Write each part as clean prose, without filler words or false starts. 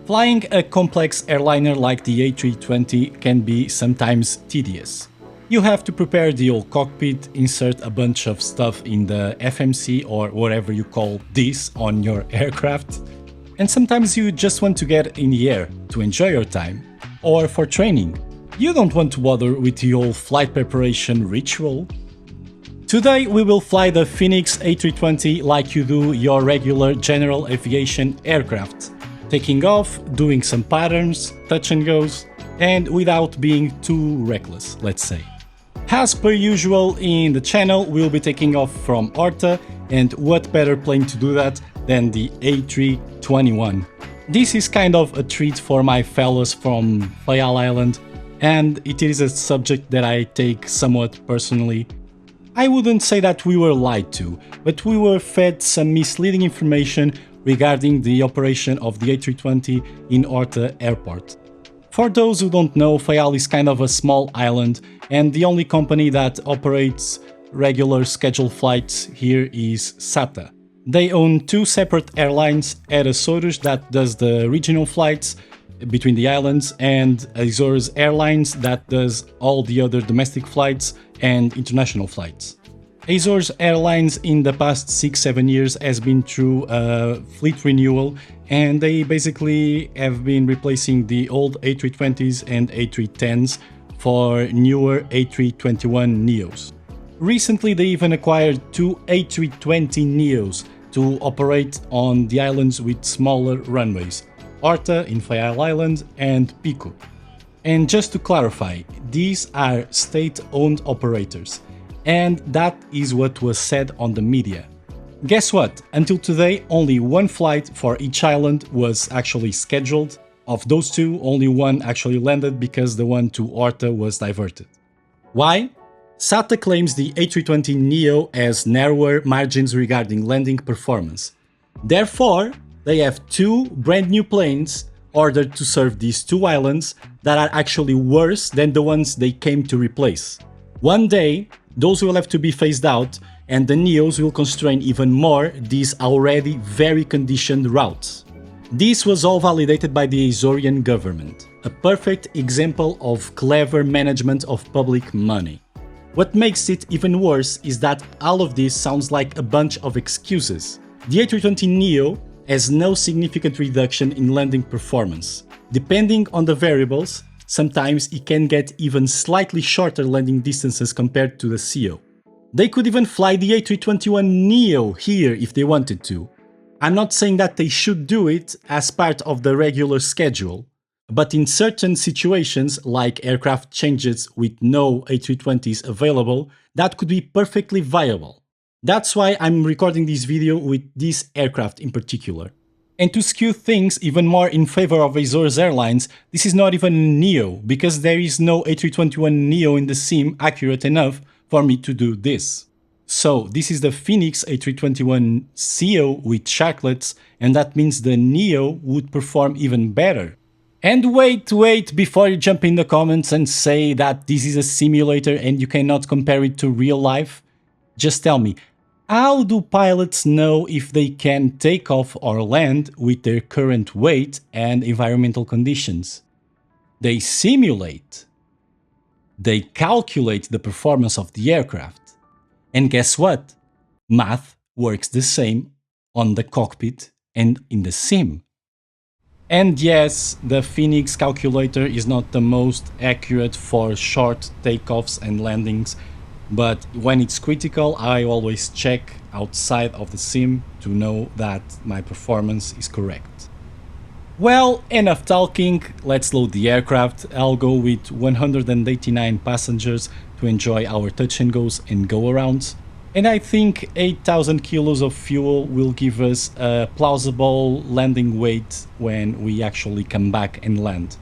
Flying a complex airliner like the A320 can be sometimes tedious. You have to prepare the whole cockpit, insert a bunch of stuff in the FMC or whatever you call this on your aircraft, and sometimes you just want to get in the air to enjoy your time, or for training. You don't want to bother with the whole flight preparation ritual. Today we will fly the Fenix A320 like you do your regular general aviation aircraft, taking off, doing some patterns, touch and goes, and without being too reckless, let's say. As per usual in the channel, we'll be taking off from Horta, and what better plane to do that than the A321. This is kind of a treat for my fellows from Fayal Island, and it is a subject that I take somewhat personally. I wouldn't say that we were lied to, but we were fed some misleading information regarding the operation of the A320 in Horta Airport. For those who don't know, Fayal is kind of a small island, and the only company that operates regular scheduled flights here is SATA. They own two separate airlines, Azores that does the regional flights between the islands, and Azores Airlines that does all the other domestic flights and international flights. Azores Airlines in the past 6-7 years has been through a fleet renewal, and they basically have been replacing the old A320s and A310s for newer A321 Neos. Recently they even acquired two A320 Neos to operate on the islands with smaller runways, Horta in Fayal Island and Pico. And just to clarify, these are state-owned operators, and that is what was said on the media. Guess what? Until today, only one flight for each island was actually scheduled. Of those two, only one actually landed because the one to Horta was diverted. Why? SATA claims the A320neo has narrower margins regarding landing performance. Therefore, they have two brand new planes ordered to serve these two islands that are actually worse than the ones they came to replace. One day, those will have to be phased out, and the Neos will constrain even more these already very conditioned routes. This was all validated by the Azorean government, a perfect example of clever management of public money. What makes it even worse is that all of this sounds like a bunch of excuses. The A320neo has no significant reduction in landing performance. Depending on the variables, sometimes it can get even slightly shorter landing distances compared to the CEO. They could even fly the A321neo here if they wanted to. I'm not saying that they should do it as part of the regular schedule, but in certain situations, like aircraft changes with no A320s available, that could be perfectly viable. That's why I'm recording this video with this aircraft in particular. And to skew things even more in favor of Azores Airlines, this is not even a Neo, because there is no A321neo in the sim accurate enough for me to do this. So this is the Fenix A321 CEO with sharklets, and that means the Neo would perform even better. And wait, before you jump in the comments and say that this is a simulator and you cannot compare it to real life, just tell me, how do pilots know if they can take off or land with their current weight and environmental conditions? They simulate. They calculate the performance of the aircraft. And guess what? Math works the same on the cockpit and in the sim. And yes, the Fenix calculator is not the most accurate for short takeoffs and landings, but when it's critical, I always check outside of the sim to know that my performance is correct. Well, enough talking, let's load the aircraft. I'll go with 189 passengers to enjoy our touch and goes and go arounds. And I think 8,000 kilos of fuel will give us a plausible landing weight when we actually come back and land.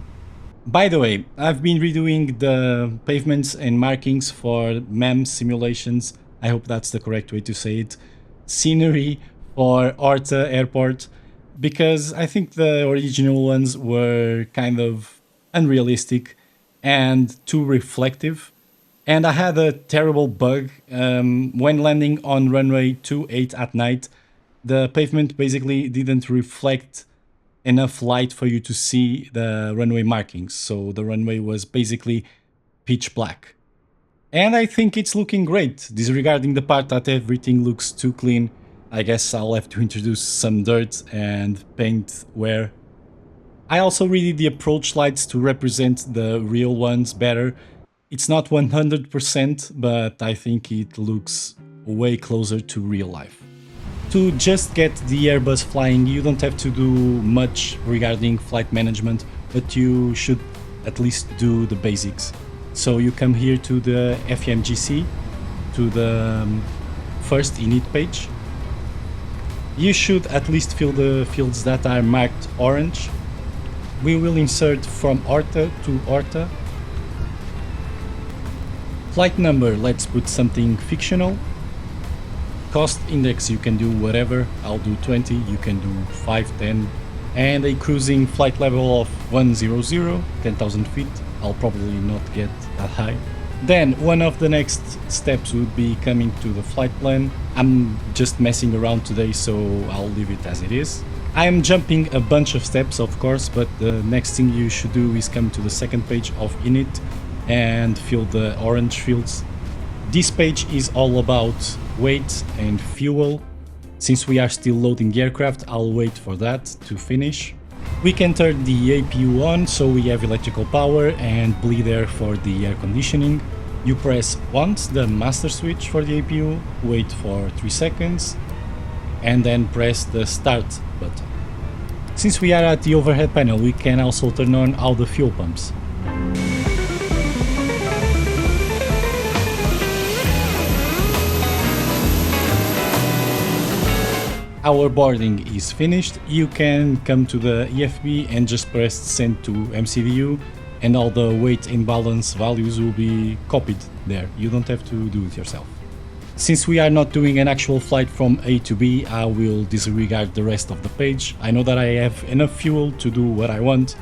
By the way, I've been redoing the pavements and markings for MEM simulations, I hope that's the correct way to say it, scenery for Horta Airport, because I think the original ones were kind of unrealistic and too reflective. And I had a terrible bug when landing on runway 28 at night. The pavement basically didn't reflect enough light for you to see the runway markings. So the runway was basically pitch black. And I think it's looking great. Disregarding the part that everything looks too clean, I guess I'll have to introduce some dirt and paint wear. I also redid the approach lights to represent the real ones better. It's not 100%, but I think it looks way closer to real life. To just get the Airbus flying, you don't have to do much regarding flight management, but you should at least do the basics. So you come here to the FMGC, to the first init page. You should at least fill the fields that are marked orange. We will insert from Horta to Horta. Flight number, let's put something fictional. Cost index, you can do whatever. I'll do 20, you can do 5, 10. And a cruising flight level of 100, 10,000 feet. I'll probably not get that high. Then one of the next steps would be coming to the flight plan. I'm just messing around today, so I'll leave it as it is. I'm jumping a bunch of steps, of course, but the next thing you should do is come to the second page of init and fill the orange fields. This page is all about weight and fuel. Since we are still loading the aircraft, I'll wait for that to finish. We can turn the APU on, so we have electrical power, and bleed air for the air conditioning. You press once the master switch for the APU, wait for 3 seconds, and then press the start button. Since we are at the overhead panel, we can also turn on all the fuel pumps. Our boarding is finished. You can come to the EFB and just press send to MCDU, and all the weight and balance values will be copied there. You don't have to do it yourself. Since we are not doing an actual flight from A to B, I will disregard the rest of the page. I know that I have enough fuel to do what I want.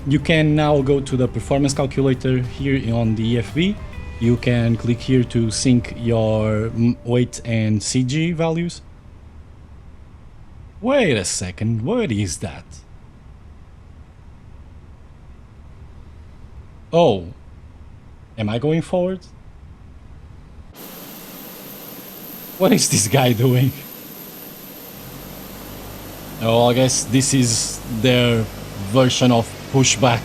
You can now go to the performance calculator here on the EFB. You can click here to sync your weight and CG values. Wait a second, what is that? Oh, am I going forward? What is this guy doing? Oh, I guess this is their version of pushback.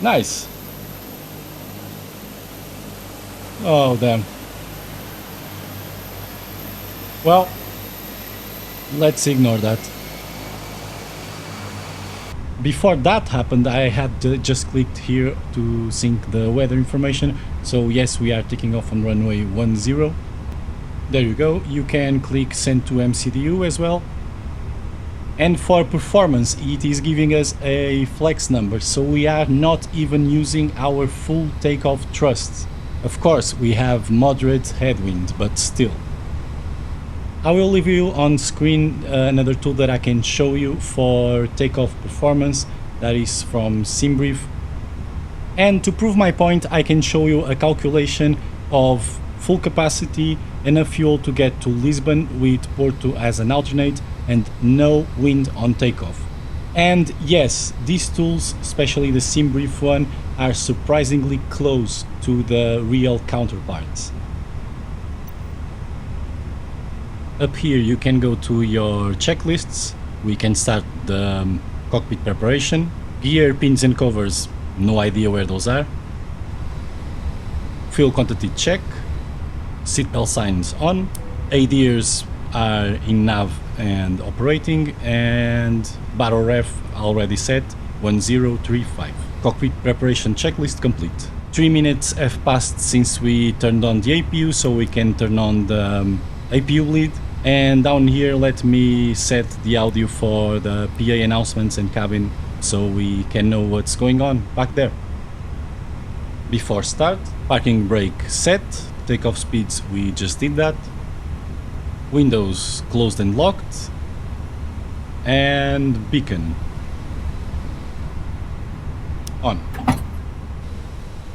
Nice. Oh, damn. Well, let's ignore that. Before that happened, I had just clicked here to sync the weather information. So yes, we are taking off on runway 10. There you go. You can click send to MCDU as well. And for performance, it is giving us a flex number, so we are not even using our full takeoff thrust. Of course, we have moderate headwind, but still. I will leave you on screen another tool that I can show you for takeoff performance, that is from Simbrief. And to prove my point, I can show you a calculation of full capacity, enough fuel to get to Lisbon with Porto as an alternate, and no wind on takeoff. And yes, these tools, especially the Simbrief one, are surprisingly close to the real counterparts. Up here you can go to your checklists. We can start the cockpit preparation. Gear, pins and covers, no idea where those are. Fuel quantity check. Seatbelt signs on. ADIRs are in nav and operating, and battle ref already set 1035. Cockpit preparation checklist complete. 3 minutes have passed since we turned on the APU, so we can turn on the APU lead. And down here, let me set the audio for the PA announcements and cabin, so we can know what's going on back there. Before start, parking brake set. Takeoff speeds, we just did that. Windows closed and locked. And beacon on.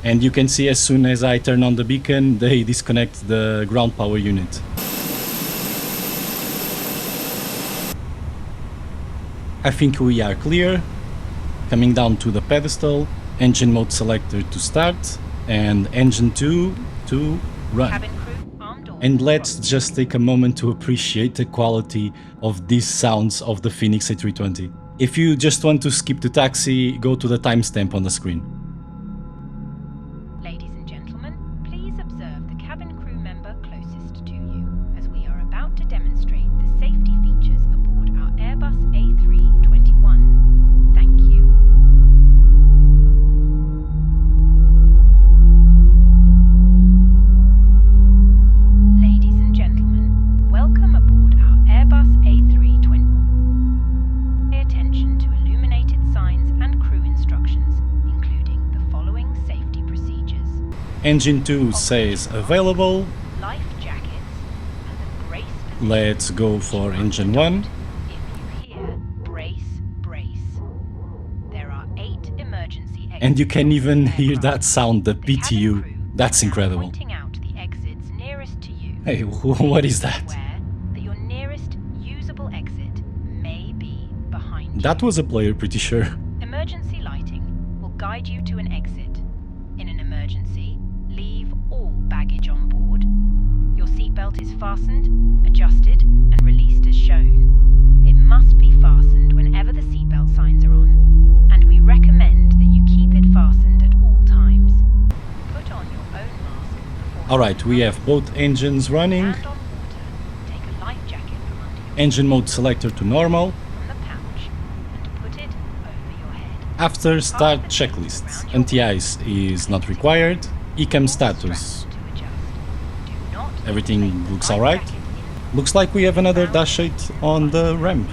And you can see as soon as I turn on the beacon, they disconnect the ground power unit. I think we are clear. Coming down to the pedestal, engine mode selector to start, and engine 2 to run. And let's just take a moment to appreciate the quality of these sounds of the Fenix A320. If you just want to skip the taxi, go to the timestamp on the screen. Ladies and gentlemen, please observe the cabin crew member closest to you, as we are about to demonstrate the safety features aboard our Airbus A321. Thank you. Ladies and gentlemen, welcome aboard our Airbus A320. Pay attention to illuminated signs and crew instructions, including the following safety procedures. Engine 2 says available. Life jackets and the brace position. Let's go for engine 1. If you hear brace, brace. There are 8 emergency exits. And you can even hear aircraft. that sound, the The cabin PTU. crew That's are now incredible. Pointing out the exits nearest to you. Hey, what is that? Aware that your nearest usable exit may be behind you. That was a player, pretty sure. Emergency lighting will guide you to an exit. In an emergency, leave all baggage on board. Your seatbelt is fastened, adjusted, and released as shown. It must be fastened whenever the seatbelt signs are on, and we recommend that you keep it fastened at all times. Put on your own mask before. Alright, we have both engines running. Stand on water. Take a life jacket from under your Engine mode selector to normal. from the pouch and put it over your head. After start checklists, anti-ice is not required. ECAM status, everything looks alright. Looks like we have another dash 8 on the ramp.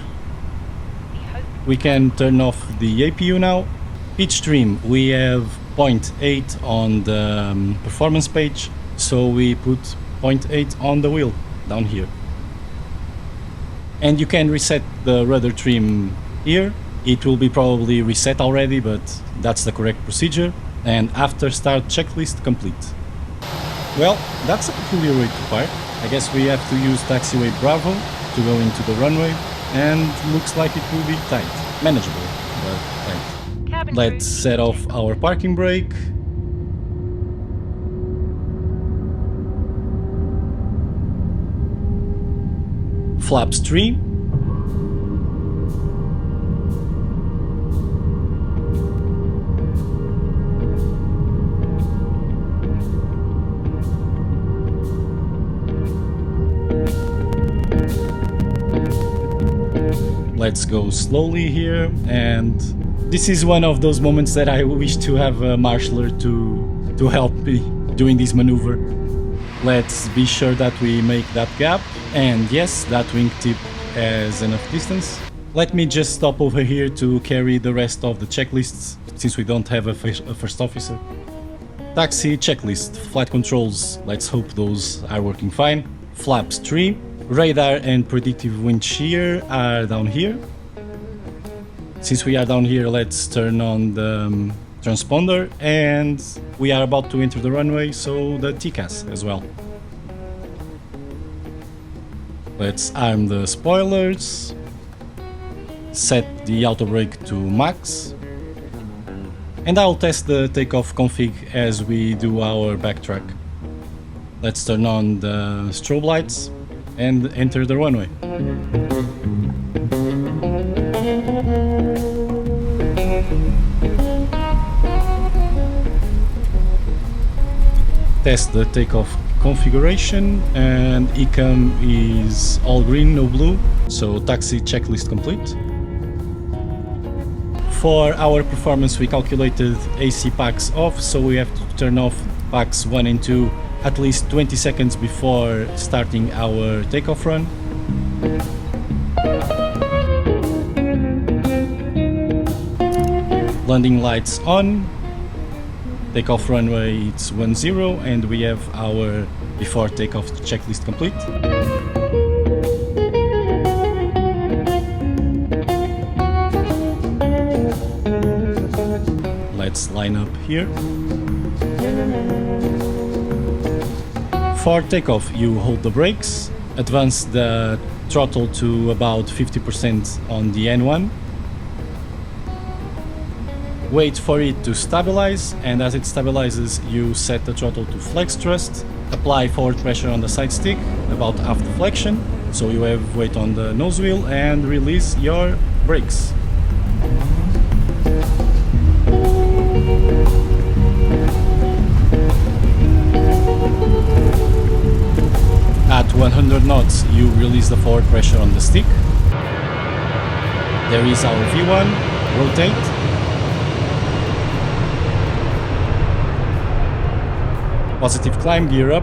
We can turn off the APU now. Pitch stream, we have 0.8 on the performance page, so we put 0.8 on the wheel down here. And you can reset the rudder trim here. It will be probably reset already, but that's the correct procedure. And after start checklist complete. Well, that's a peculiar way to park. I guess we have to use taxiway Bravo to go into the runway, and looks like it will be tight. Manageable, but tight. Cabin Let's crew, set off our parking brake. Flaps 3. Let's go slowly here, and this is one of those moments that I wish to have a marshaller to help me doing this maneuver. Let's be sure that we make that gap, and yes, that wingtip has enough distance. Let me just stop over here to carry the rest of the checklists, since we don't have a first officer. Taxi checklist, flight controls, let's hope those are working fine. Flaps 3. Radar and predictive wind shear are down here. Since we are down here, let's turn on the transponder, and we are about to enter the runway, so the TCAS as well. Let's arm the spoilers, set the auto brake to max, and I'll test the takeoff config as we do our backtrack. Let's turn on the strobe lights and enter the runway. Test the takeoff configuration, and ECAM is all green, no blue, so taxi checklist complete. For our performance, we calculated AC packs off, so we have to turn off packs 1 and 2 at least 20 seconds before starting our takeoff run. Landing lights on. Takeoff runway, it's 10, and we have our before takeoff checklist complete. Let's line up here. For takeoff, you hold the brakes, advance the throttle to about 50% on the N1, Wait for it to stabilize, and as it stabilizes, you set the throttle to flex thrust, apply forward pressure on the side stick, about half deflection, so you have weight on the nose wheel, and release your brakes. At 100 knots, you release the forward pressure on the stick. There is our V1, rotate. Positive climb, gear up.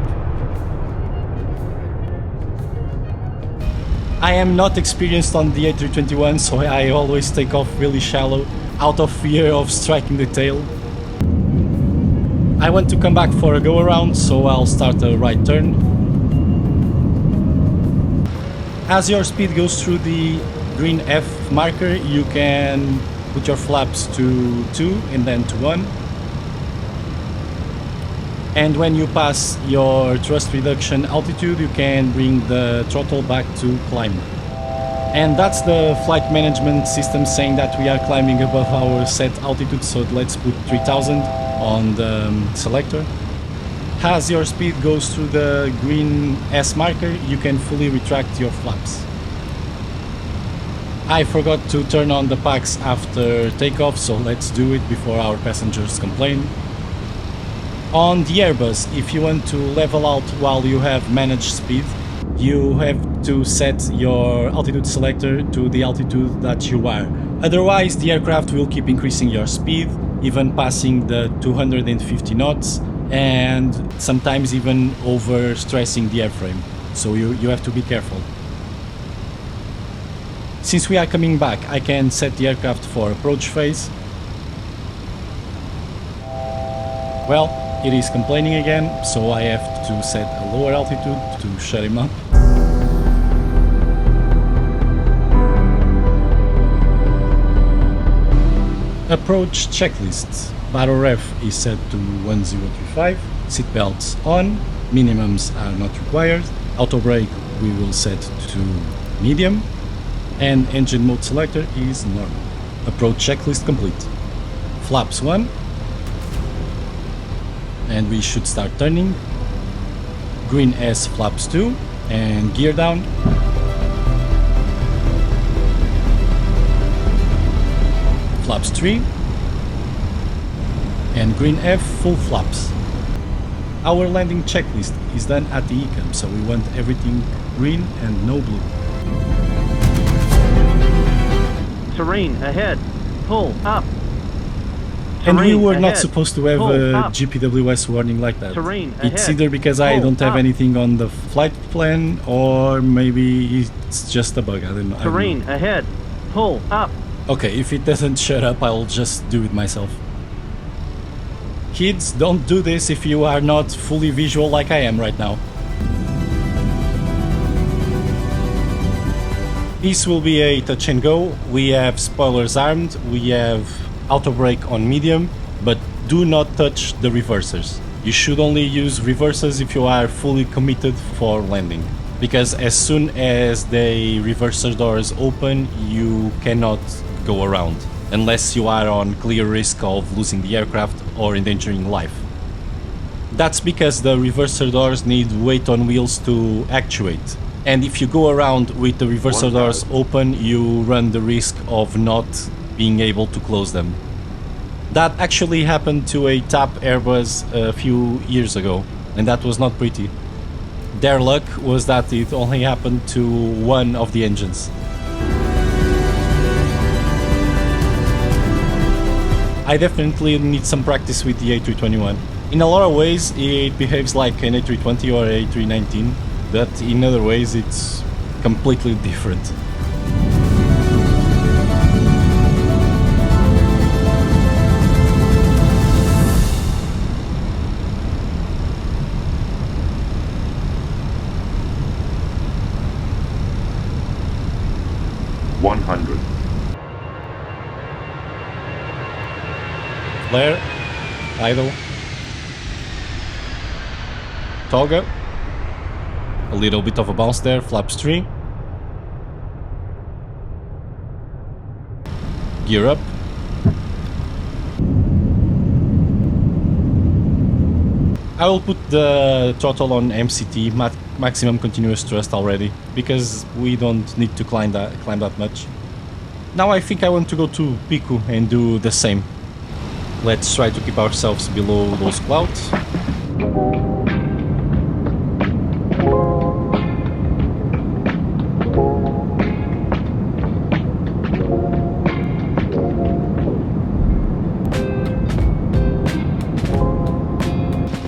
I am not experienced on the A321, so I always take off really shallow, out of fear of striking the tail. I want to come back for a go around, so I'll start a right turn. As your speed goes through the green F marker, you can put your flaps to 2 and then to 1. And when you pass your thrust reduction altitude, you can bring the throttle back to climb. And that's the flight management system saying that we are climbing above our set altitude, so let's put 3000 on the selector. As your speed goes through the green S marker, you can fully retract your flaps. I forgot to turn on the packs after takeoff, so let's do it before our passengers complain. On the Airbus, if you want to level out while you have managed speed, you have to set your altitude selector to the altitude that you are. Otherwise, the aircraft will keep increasing your speed, even passing the 250 knots, and sometimes even overstressing the airframe. So you have to be careful. Since we are coming back, I can set the aircraft for approach phase. Well, it is complaining again, so I have to set a lower altitude to shut him up. Approach checklist. Battle ref is set to 1035, seatbelts on, minimums are not required, auto brake we will set to medium, and engine mode selector is normal. Approach checklist complete. Flaps 1, and we should start turning. Green S flaps 2, and gear down. Flaps 3, and green F full flaps. Our landing checklist is done at the ECAM, so we want everything green and no blue. Terrain ahead, pull up. And we Terrain were not ahead, supposed to have pull a up. GPWS warning like that. Terrain It's ahead, either because I pull don't have up. anything on the flight plan, or maybe it's just a bug, I don't know. Terrain ahead, pull up. Okay, if it doesn't shut up, I'll just do it myself. Kids, don't do this if you are not fully visual like I am right now. This will be a touch and go. We have spoilers armed, we have auto brake on medium, but do not touch the reversers. You should only use reversers if you are fully committed for landing. Because as soon as the reverser doors open, you cannot go around, unless you are on clear risk of losing the aircraft or endangering life. That's because the reverser doors need weight on wheels to actuate. And if you go around with the reverser doors open, you run the risk of not being able to close them. That actually happened to a TAP Airbus a few years ago, and that was not pretty. Their luck was that it only happened to one of the engines. I definitely need some practice with the A321. In a lot of ways it behaves like an A320 or A319, but in other ways it's completely different. Flare, idle, toggle, a little bit of a bounce there, flaps 3, gear up, I will put the throttle on MCT, maximum continuous thrust already, because we don't need to climb that much. Now I think I want to go to Pico and do the same. Let's try to keep ourselves below those clouds.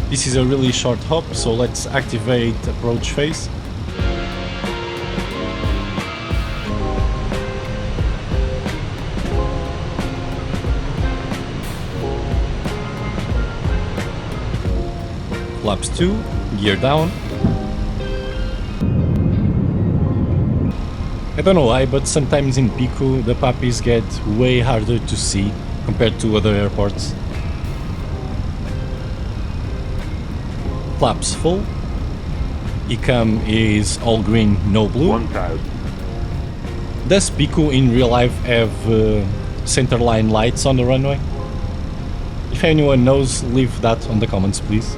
This is a really short hop, so let's activate approach phase. Flaps 2, gear down. I don't know why, but sometimes in Pico the puppies get way harder to see compared to other airports. Flaps full. ECAM is all green, no blue. 1000. Does Pico in real life have centerline lights on the runway? If anyone knows, leave that on the comments, please.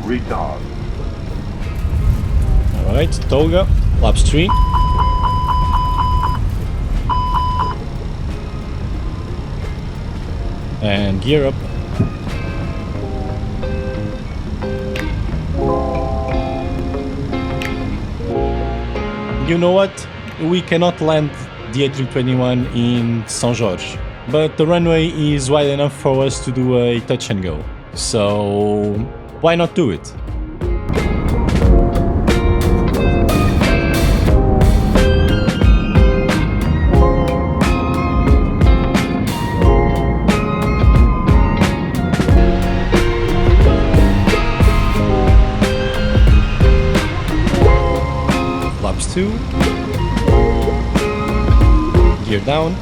Retard. Alright, Toga, flaps 3. And gear up. You know what? We cannot land the A321 in São Jorge, but the runway is wide enough for us to do a touch and go. So why not do it? Flaps 2. Gear down.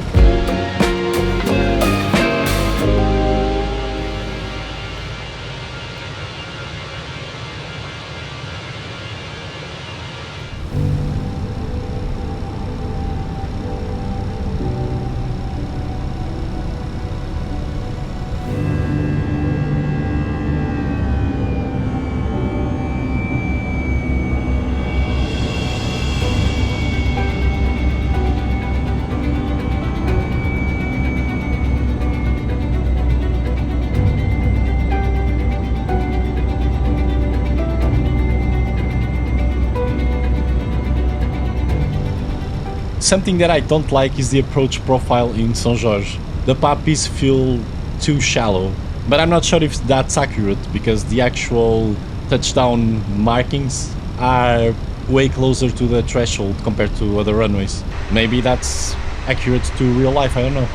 Something that I don't like is the approach profile in São Jorge. The puppies feel too shallow, but I'm not sure if that's accurate because the actual touchdown markings are way closer to the threshold compared to other runways. Maybe that's accurate to real life, I don't know.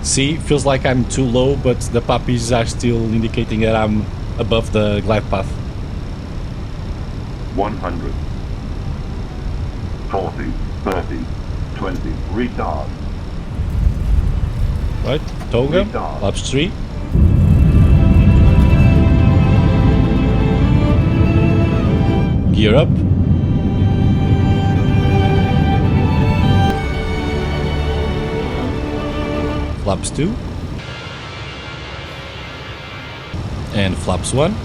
See, feels like I'm too low, but the puppies are still indicating that I'm above the glide path. 100. 40, 30, 20. Retard. Right, Toga, Retard. flaps 3. Gear up. Flaps 2. And flaps 1.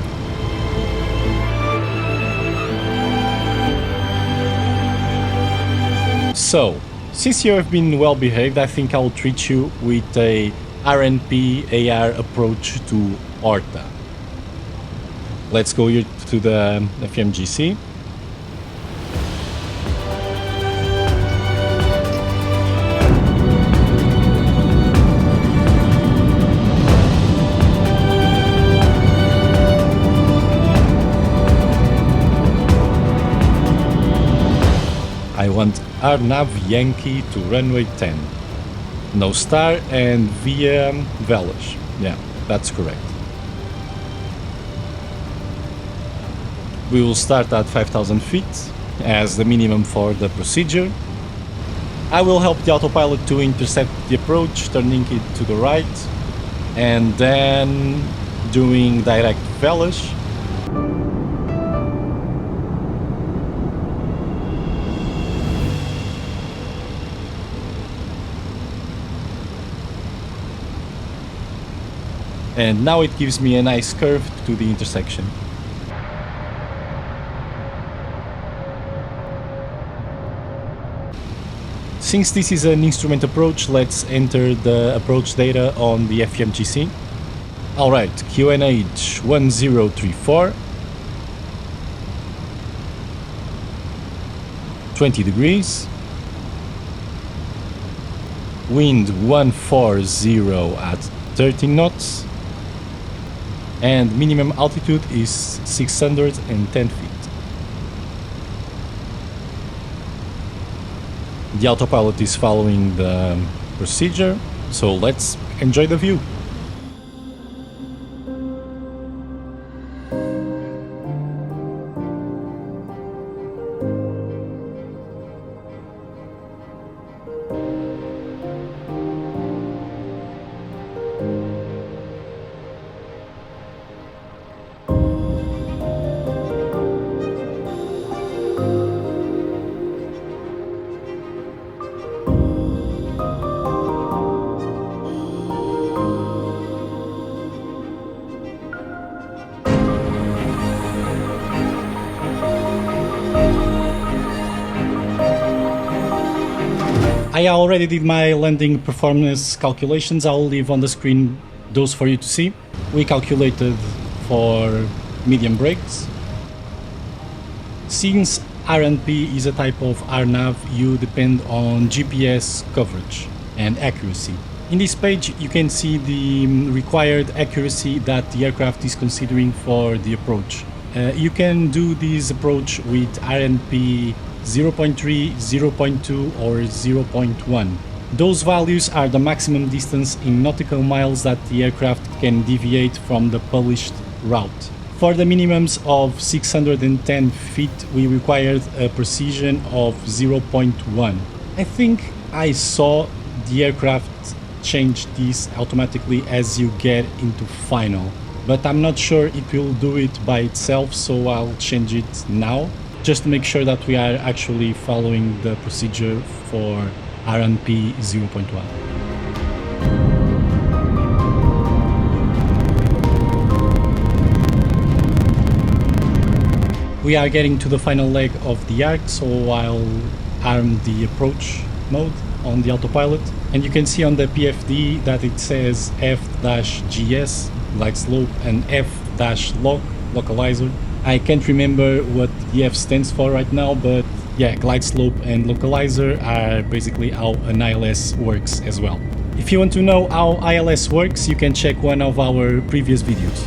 So, since you have been well behaved, I think I'll treat you with a RNP AR approach to Horta. Let's go here to the FMGC. I want RNAV Yankee to runway 10. no star, and via Velas. Yeah, that's correct. We will start at 5,000 feet as the minimum for the procedure. I will help the autopilot to intercept the approach, turning it to the right, and then doing direct Velas. And now it gives me a nice curve to the intersection. Since this is an instrument approach, let's enter the approach data on the FMGC. Alright, QNH 1034, 20 degrees, wind 140 at 13 knots, and minimum altitude is 610 feet. The autopilot is following the procedure, so let's enjoy the view. I already did my landing performance calculations. I'll leave on the screen those for you to see. We calculated for medium brakes. Since RNP is a type of RNAV, you depend on GPS coverage and accuracy. In this page you can see the required accuracy that the aircraft is considering for the approach. You can do this approach with RNP 0.3, 0.2 or 0.1. Those values are the maximum distance in nautical miles that the aircraft can deviate from the published route. For the minimums of 610 feet we required a precision of 0.1. I think I saw the aircraft change this automatically as you get into final, but I'm not sure it will do it by itself, so I'll change it now, just to make sure that we are actually following the procedure for RNP 0.1. We are getting to the final leg of the arc, so I'll arm the approach mode on the autopilot, and you can see on the PFD that it says F-GS, glide slope, and F-lock, localizer. I can't remember what the F stands for right now, but yeah, glide slope and localizer are basically how an ILS works as well. If you want to know how ILS works, you can check one of our previous videos.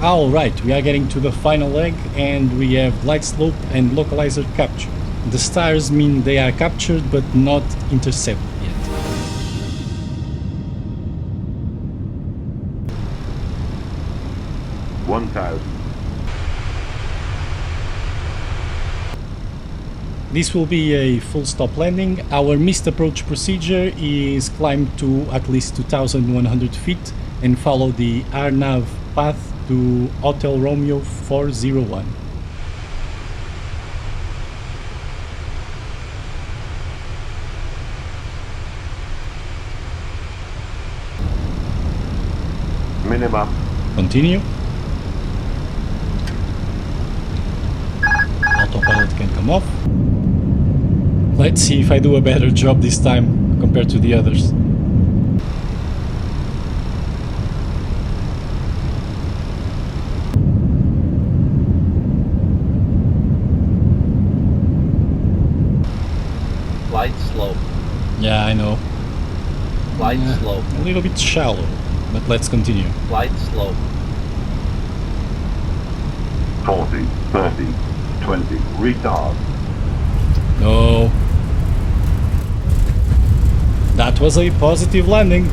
Alright, we are getting to the final leg and we have glide slope and localizer captured. The stars mean they are captured but not intercepted yet. This will be a full stop landing. Our missed approach procedure is climb to at least 2,100 feet and follow the RNAV path to Hotel Romeo 401. Minimum. Continue. Autopilot can come off. Let's see if I do a better job this time compared to the others. Glide slope. Yeah, I know. Glide slope. A little bit shallow. But let's continue. Flight slow. 40, 30, 20, retard. No. That was a positive landing.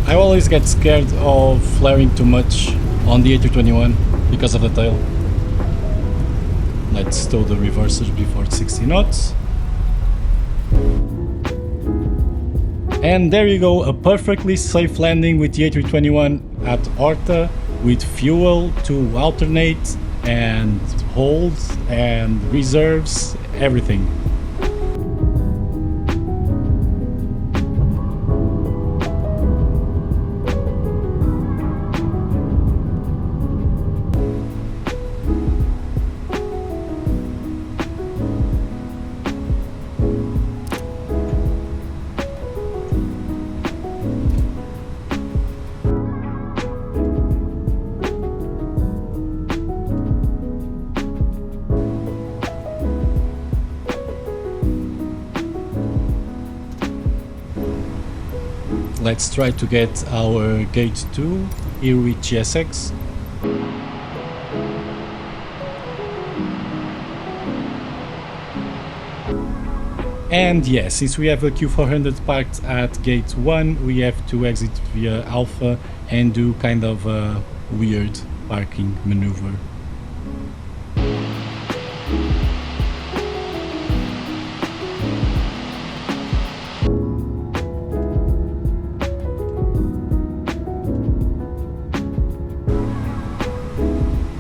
I always get scared of flaring too much on the A321 because of the tail. Let's stow the reversers before 60 knots. And there you go, a perfectly safe landing with the A321 at Horta, with fuel to alternate and hold and reserves, everything. Let's try to get our gate 2 here with GSX. And yes, since we have a Q400 parked at gate 1, we have to exit via Alpha and do kind of a weird parking maneuver.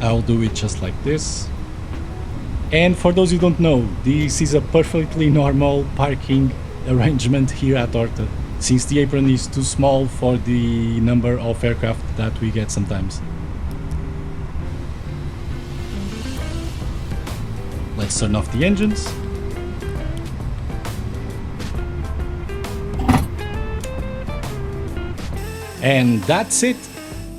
I'll do it just like this. And for those who don't know, this is a perfectly normal parking arrangement here at Horta, since the apron is too small for the number of aircraft that we get sometimes. Let's turn off the engines. And that's it.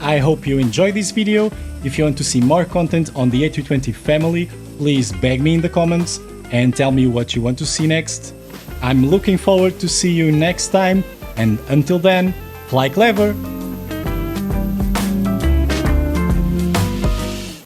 I hope you enjoyed this video. If you want to see more content on the A320 family, please beg me in the comments and tell me what you want to see next. I'm looking forward to see you next time, and until then, fly clever!